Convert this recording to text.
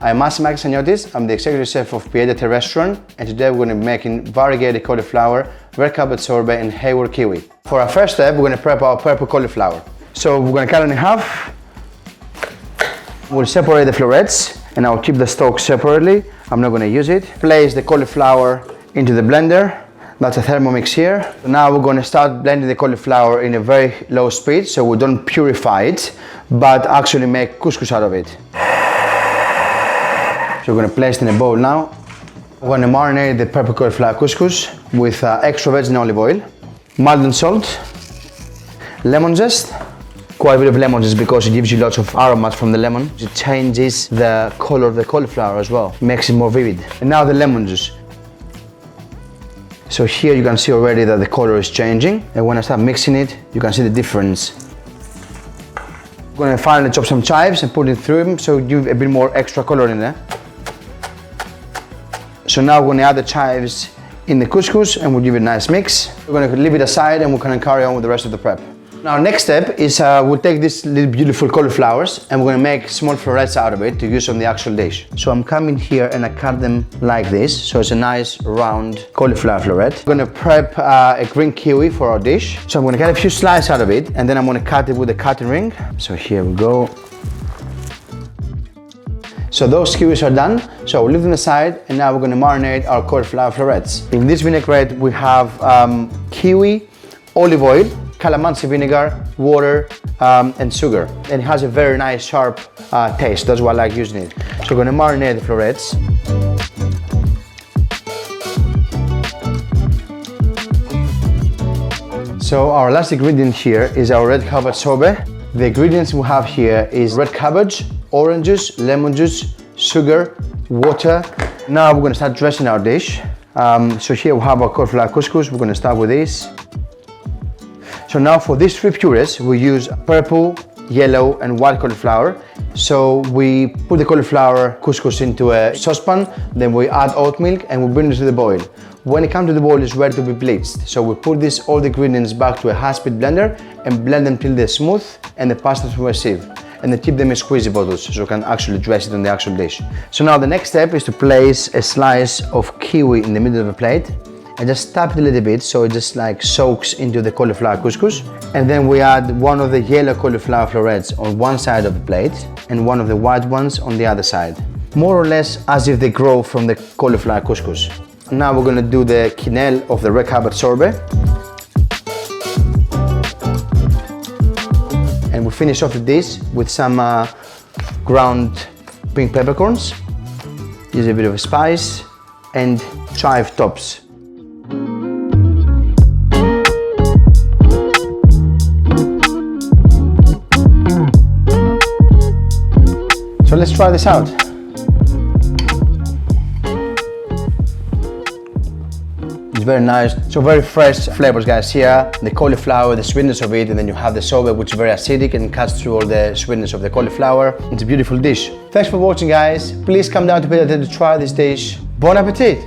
I'm Asimakis Chaniotis, I'm the executive chef of Terre restaurant, and today we're going to be making variegated cauliflower, red cabbage sorbet and Hayward kiwi. For our first step, we're going to prep our purple cauliflower. So we're going to cut it in half. We'll separate the florets and I'll keep the stalks separately. I'm not going to use it. Place the cauliflower into the blender. That's a Thermomix here. Now we're going to start blending the cauliflower in a very low speed so we don't purify it, but actually make couscous out of it. So we're going to place it in a bowl now. We're going to marinate the purple cauliflower couscous with extra virgin olive oil, malt and salt, lemon zest, quite a bit of lemon zest because it gives you lots of aromas from the lemon. It changes the color of the cauliflower as well, makes it more vivid. And now the lemon juice. So here you can see already that the color is changing, and when I start mixing it, you can see the difference. I'm going to finally chop some chives and put it through them so give a bit more extra color in there. So now we're going to add the chives in the couscous and we'll give it a nice mix. We're going to leave it aside and we're going to carry on with the rest of the prep. Now next step is we'll take these little beautiful cauliflowers and we're going to make small florets out of it to use on the actual dish. So I'm coming here and I cut them like this, so it's a nice round cauliflower floret. We're going to prep a green kiwi for our dish. So I'm going to cut a few slices out of it and then I'm going to cut it with a cutting ring. So here we go. So those kiwis are done, so we'll leave them aside and now we're going to marinate our cauliflower florets. In this vinaigrette we have kiwi, olive oil, calamansi vinegar, water and sugar. And it has a very nice sharp taste, that's why I like using it. So we're going to marinate the florets. So our last ingredient here is our red cabbage sorbet. The ingredients we have here is red cabbage, orange juice, lemon juice, sugar, water. Now we're going to start dressing our dish. So here we have our cauliflower couscous. We're going to start with this. So now for these three purees, we use purple, yellow and white cauliflower. So we put the cauliflower couscous into a saucepan, then we add oat milk and we bring it to the boil. When it comes to the boil, it's ready to be bleached. So we put all the ingredients back to a high-speed blender and blend them till they're smooth and the pasta through a sieve. And then keep them in squeezy bottles so you can actually dress it on the actual dish. So now the next step is to place a slice of kiwi in the middle of the plate and just tap it a little bit so it just like soaks into the cauliflower couscous. And then we add one of the yellow cauliflower florets on one side of the plate and one of the white ones on the other side. More or less as if they grow from the cauliflower couscous. Now we're going to do the quenelle of the red cabbage sorbet. And we finish off the dish with some ground pink peppercorns. Use a bit of a spice and chive tops. So let's try this out. It's very nice, so very fresh flavors guys here. The cauliflower, the sweetness of it, and then you have the sorbet which is very acidic and cuts through all the sweetness of the cauliflower. It's a beautiful dish. Thanks for watching guys. Please come down to Terre to try this dish. Bon appetit!